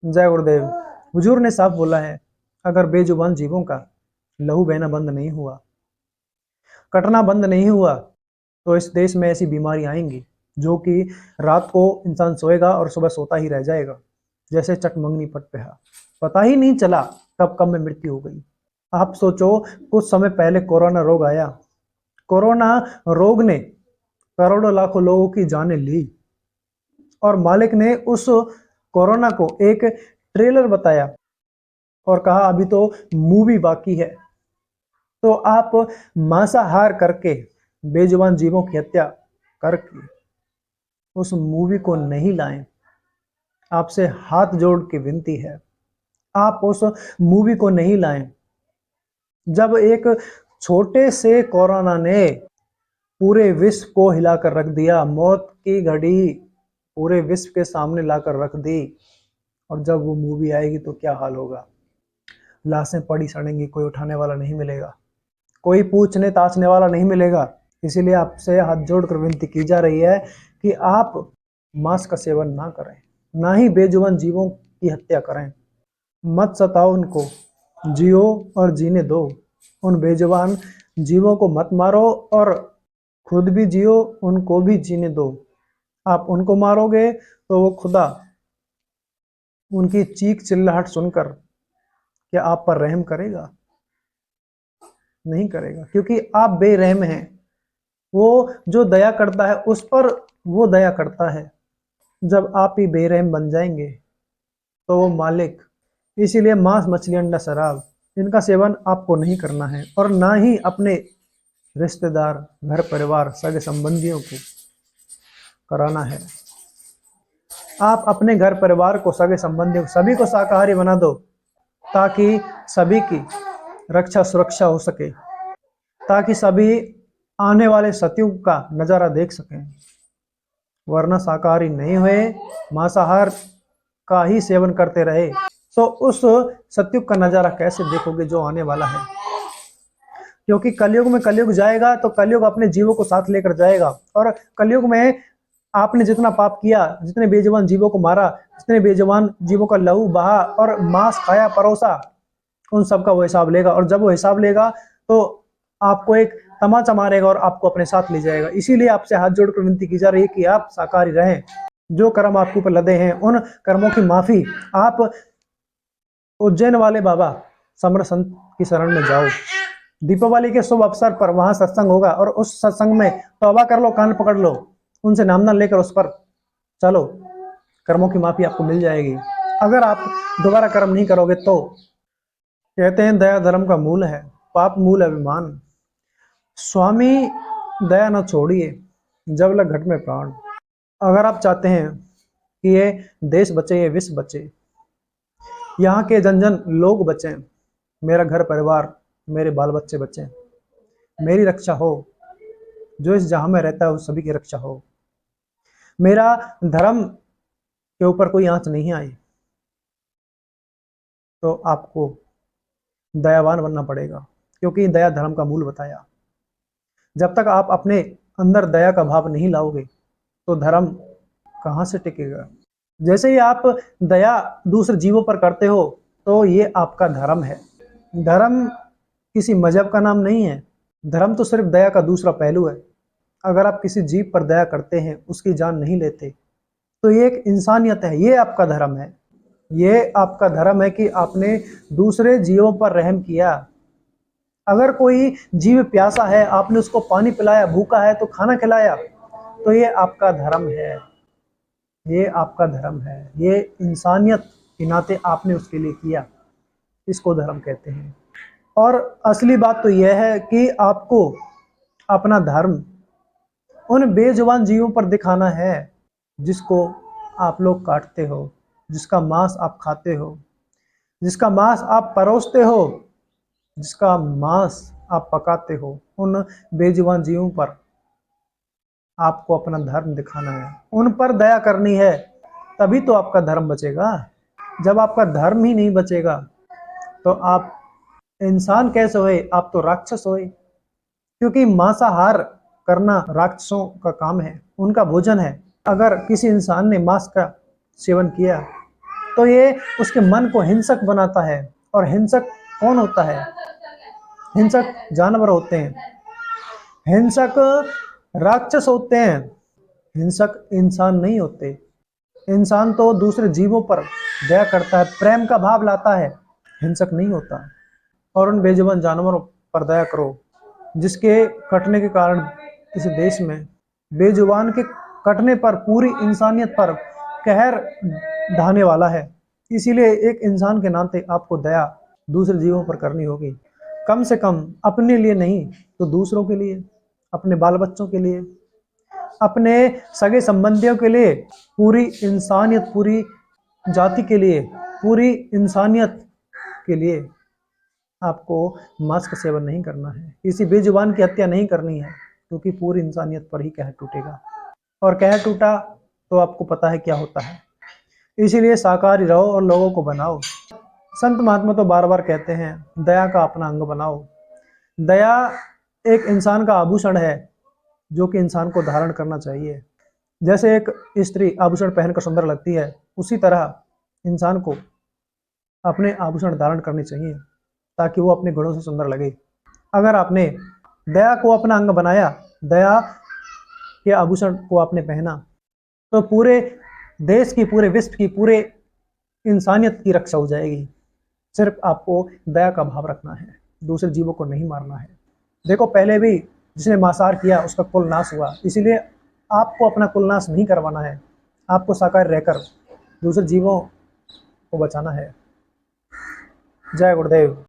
जय गुरुदेव। हुजूर ने साफ बोला है, अगर बेजुबान जीवों का लहू बहना बंद नहीं हुआ, कटना बंद नहीं हुआ, तो इस देश में ऐसी बीमारी आएंगी जो कि रात को इंसान सोएगा और सुबह सोता ही रह जाएगा, जैसे चकमंगनी पट पे पता ही नहीं चला कब में मृत्यु हो गई। आप सोचो, कुछ समय पहले कोरोना रोग आया। कोरोना रोग ने करोड़ों लाखों लोगों की जानें ली और मालिक ने उस कोरोना को एक ट्रेलर बताया और कहा अभी तो मूवी बाकी है। तो आप मांसाहार करके, बेजुबान जीवों की हत्या करके उस मूवी को नहीं लाएं। आपसे हाथ जोड़ के विनती है, आप उस मूवी को नहीं लाएं। जब एक छोटे से कोरोना ने पूरे विश्व को हिलाकर रख दिया, मौत की घड़ी पूरे विश्व के सामने लाकर रख दी, और जब वो मूवी आएगी तो क्या हाल होगा। लाशें पड़ी सड़ेंगी, कोई उठाने वाला नहीं मिलेगा, कोई पूछने ताछने वाला नहीं मिलेगा। इसीलिए आपसे हाथ जोड़कर विनती की जा रही है कि आप मांस का सेवन ना करें, ना ही बेजुबान जीवों की हत्या करें। मत सताओ उनको, जियो और जीने दो। उन बेजुबान जीवों को मत मारो और खुद भी जियो, उनको भी जीने दो। आप उनको मारोगे तो वो खुदा उनकी चीख चिल्लाहट सुनकर क्या आप पर रहम करेगा? नहीं करेगा, क्योंकि आप बेरहम हैं। वो जो दया करता है उस पर वो दया करता है। जब आप ही बेरहम बन जाएंगे तो वो मालिक। इसीलिए मांस, मछली, अंडा, शराब, इनका सेवन आपको नहीं करना है और ना ही अपने रिश्तेदार, घर परिवार, सगे संबंधियों को कराना है। आप अपने घर परिवार को, सगे संबंधियों को, सभी को शाकाहारी बना दो, ताकि सभी की रक्षा सुरक्षा हो सके, ताकि सभी आने वाले सतयुग का नज़ारा देख सकें। वरना शाकाहारी नहीं हुए, मांसाहार का ही सेवन करते रहे, तो उस सतयुग का नज़ारा कैसे देखोगे जो आने वाला है। क्योंकि कलयुग में कलयुग जाएगा तो कलयुग अपने जीवों को साथ लेकर जाएगा, और कलयुग में आपने जितना पाप किया, जितने बेजुबान जीवों को मारा, जितने बेजुबान जीवों का लहू बहा और मांस खाया परोसा, उन सब का वो हिसाब लेगा। और जब वो हिसाब लेगा तो आपको एक तमाचा मारेगा और आपको अपने साथ ले जाएगा। इसीलिए आपसे हाथ जोड़कर विनती की जा रही है कि आप शाकाहारी रहें। जो कर्म आपके ऊपर लदे हैं उन कर्मों की माफी आप उज्जैन वाले बाबा समर संत की शरण में जाओ। दीपावली के शुभ अवसर पर वहां सत्संग होगा और उस सत्संग में तौबा कर लो, कान पकड़ लो, उनसे नामदान लेकर उस पर चलो, कर्मों की माफी आपको मिल जाएगी। अगर आप दोबारा कर्म नहीं करोगे तो कहते हैं दया धर्म का मूल है, पाप मूल अभिमान। स्वामी दया न छोड़िए जब लग घट में प्राण। अगर आप चाहते हैं कि ये देश बचे, ये विश्व बचे, यहाँ के जन जन लोग बचें, मेरा घर परिवार, मेरे बाल बच्चे बचें, मेरी रक्षा हो, जो इस जहां में रहता है उस सभी की रक्षा हो, मेरा धर्म के ऊपर कोई आंच नहीं आई, तो आपको दयावान बनना पड़ेगा, क्योंकि दया धर्म का मूल बताया। जब तक आप अपने अंदर दया का भाव नहीं लाओगे तो धर्म कहाँ से टिकेगा। जैसे ही आप दया दूसरे जीवों पर करते हो तो ये आपका धर्म है। धर्म किसी मजहब का नाम नहीं है। धर्म तो सिर्फ दया का दूसरा पहलू है। अगर आप किसी जीव पर दया करते हैं, उसकी जान नहीं लेते, तो ये एक इंसानियत है, ये आपका धर्म है। ये आपका धर्म है कि आपने दूसरे जीवों पर रहम किया। अगर कोई जीव प्यासा है, आपने उसको पानी पिलाया, भूखा है तो खाना खिलाया, तो ये आपका धर्म है, ये आपका धर्म है, ये इंसानियत के नाते आपने उसके लिए किया, इसको धर्म कहते हैं। और असली बात तो यह है कि आपको अपना धर्म उन बेजुबान जीवों पर दिखाना है जिसको आप लोग काटते हो, जिसका मांस आप खाते हो, जिसका मांस आप परोसते हो, जिसका मांस आप पकाते हो। उन बेजुबान जीवों पर आपको अपना धर्म दिखाना है, उन पर दया करनी है, तभी तो आपका धर्म बचेगा। जब आपका धर्म ही नहीं बचेगा तो आप इंसान कैसे हुए, आप तो राक्षस हुए। क्योंकि मांसाहार करना राक्षसों का काम है, उनका भोजन है। अगर किसी इंसान ने मांस का सेवन किया तो ये उसके मन को हिंसक बनाता है। और हिंसक कौन होता है? हिंसक जानवर होते हैं, हिंसक राक्षस होते हैं, हिंसक इंसान नहीं होते। इंसान तो दूसरे जीवों पर दया करता है, प्रेम का भाव लाता है, हिंसक नहीं होता। और उन बेजुबान जानवरों पर दया करो जिसके कटने के कारण इस देश में बेजुबान के कटने पर पूरी इंसानियत पर कहर ढाने वाला है। इसीलिए एक इंसान के नाते आपको दया दूसरे जीवों पर करनी होगी, कम से कम अपने लिए नहीं तो दूसरों के लिए, अपने बाल बच्चों के लिए, अपने सगे संबंधियों के लिए, पूरी इंसानियत, पूरी जाति के लिए, पूरी इंसानियत के लिए आपको मांस का सेवन नहीं करना है, किसी बेजुबान की हत्या नहीं करनी है, क्योंकि पूरी इंसानियत पर ही कहर टूटेगा। और कहर टूटा तो आपको पता है क्या होता है। इसीलिए शाकाहारी रहो और लोगों को बनाओ। संत महात्मा तो बार बार कहते हैं दया का अपना अंग बनाओ। दया एक इंसान का आभूषण है जो कि इंसान को धारण करना चाहिए। जैसे एक स्त्री आभूषण पहनकर सुंदर लगती है, उसी तरह इंसान को अपने आभूषण धारण करने चाहिए ताकि वो अपने गुणों से सुंदर लगे। अगर आपने दया को अपना अंग बनाया, दया के आभूषण को आपने पहना, तो पूरे देश की, पूरे विश्व की, पूरे इंसानियत की रक्षा हो जाएगी। सिर्फ आपको दया का भाव रखना है, दूसरे जीवों को नहीं मारना है। देखो, पहले भी जिसने मांसाहार किया उसका कुल नाश हुआ, इसीलिए आपको अपना कुल नाश नहीं करवाना है, आपको शाकाहारी रहकर दूसरे जीवों को बचाना है। जय गुरुदेव।